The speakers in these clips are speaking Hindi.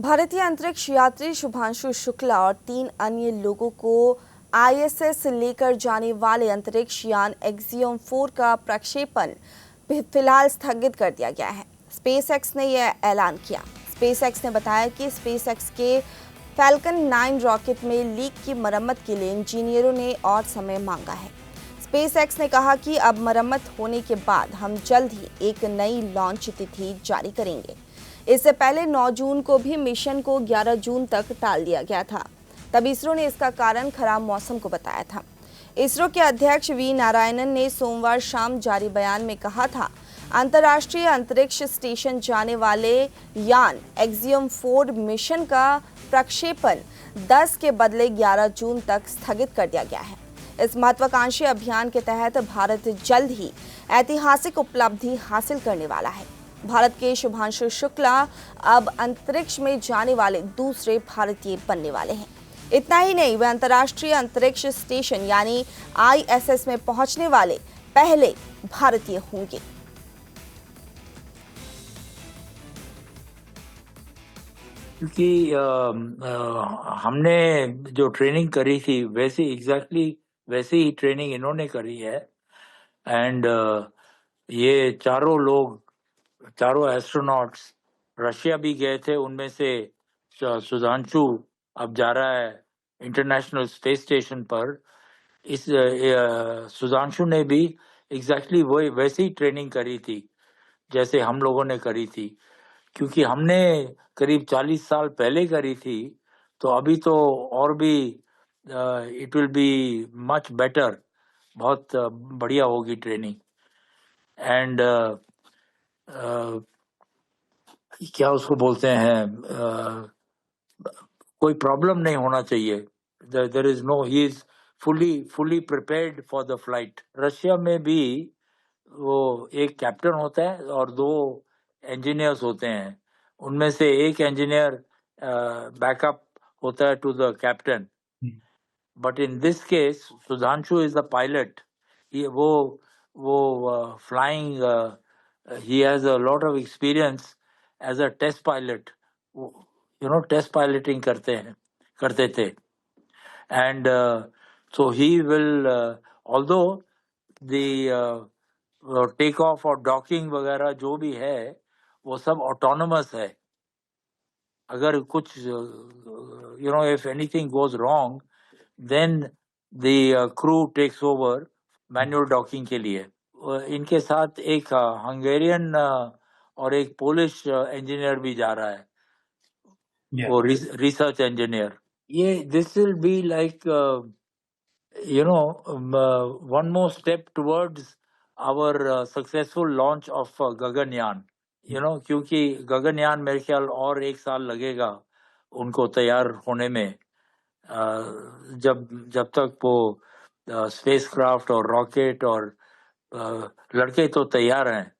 भारतीय अंतरिक्ष यात्री शुभांशु शुक्ला और 3 अन्य लोगों को आईएसएस लेकर जाने वाले अंतरिक्ष यान एक्सियम 4 का प्रक्षेपण फिलहाल स्थगित कर दिया गया है। स्पेसएक्स ने यह ऐलान किया। स्पेसएक्स ने बताया कि स्पेसएक्स के फैल्कन 9 रॉकेट में लीक की मरम्मत के लिए इंजीनियरों ने और समय मांगा है। स्पेसएक्स ने कहा कि अब मरम्मत होने के बाद हम जल्द ही एक नई लॉन्च तिथि जारी करेंगे। इससे पहले 9 जून को भी मिशन को 11 जून तक टाल दिया गया था। तब इसरो ने इसका कारण खराब मौसम को बताया था। इसरो के अध्यक्ष वी नारायणन ने सोमवार शाम जारी बयान में कहा था, अंतर्राष्ट्रीय अंतरिक्ष स्टेशन जाने वाले यान एक्सियम 4 मिशन का प्रक्षेपण 10 के बदले 11 जून तक स्थगित कर दिया गया है। इस महत्वाकांक्षी अभियान के तहत भारत जल्द ही ऐतिहासिक उपलब्धि हासिल करने वाला है। भारत के शुभांशु शुक्ला अब अंतरिक्ष में जाने वाले दूसरे भारतीय बनने वाले हैं। इतना ही नहीं, वे अंतर्राष्ट्रीय अंतरिक्ष स्टेशन यानी आईएसएस में पहुंचने वाले पहले भारतीय होंगे। क्योंकि हमने जो ट्रेनिंग करी थी वैसे ही ट्रेनिंग इन्होंने करी है। एंड ये चारों एस्ट्रोनॉट्स रशिया भी गए थे। उनमें से सुधांशु अब जा रहा है इंटरनेशनल स्पेस स्टेशन पर। इस सुधांशु ने भी वैसे ही ट्रेनिंग करी थी जैसे हम लोगों ने करी थी। क्योंकि हमने करीब 40 साल पहले करी थी, तो अभी तो और भी it will be much better, बहुत बढ़िया होगी ट्रेनिंग। एंड क्या उसको बोलते हैं, कोई प्रॉब्लम नहीं होना चाहिए। There is no, he is fully prepared for the flight. Russia में भी वो एक कैप्टन होता है और 2 इंजीनियर्स होते हैं। उनमें से एक इंजीनियर बैकअप होता है to the captain. But in this case Sudhanshu is the pilot. वो flying, he has a lot of experience as a test pilot. Test piloting करते थे। And so he will, although the take off और डॉकिंग वगैरह जो भी है वो सब ऑटोनोमस है। अगर कुछ if anything goes wrong, then the crew takes over manual docking के लिए। इनके साथ एक हंगेरियन और एक पोलिश इंजीनियर भी जा रहा है। वो रिसर्च इंजीनियर। ये this will be like one more step towards our successful launch of Gaganyaan. क्योंकि गगनयान मेरे ख्याल और 1 साल लगेगा उनको तैयार होने में। जब तक वो स्पेसक्राफ्ट और रॉकेट और लड़के तो तैयार हैं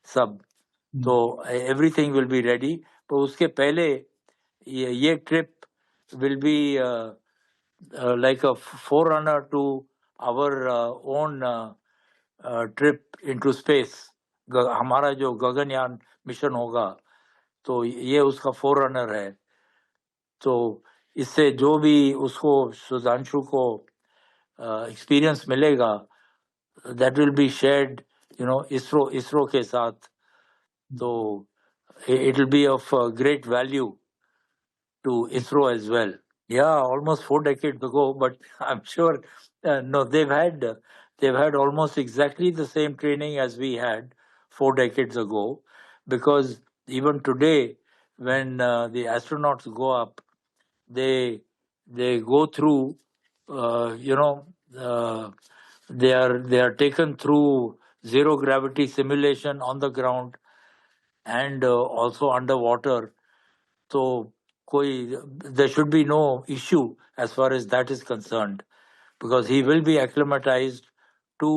सब, तो एवरीथिंग विल बी रेडी। तो उसके पहले ये trip will be like a forerunner to our own trip into space। हमारा जो गगनयान मिशन होगा तो ये उसका फोररनर है। तो इससे जो भी उसको सुधांशु को एक्सपीरियंस मिलेगा, that will be shared ISRO के साथ। तो it will be of great value to ISRO as well. Yeah, almost 4 decades ago, but I'm sure no, they've had almost exactly the same training as we had 4 decades ago, because even today, when the astronauts go up, they go through, they are taken through zero gravity simulation on the ground and also underwater. So there should be no issue as far as that is concerned, because he will be acclimatized to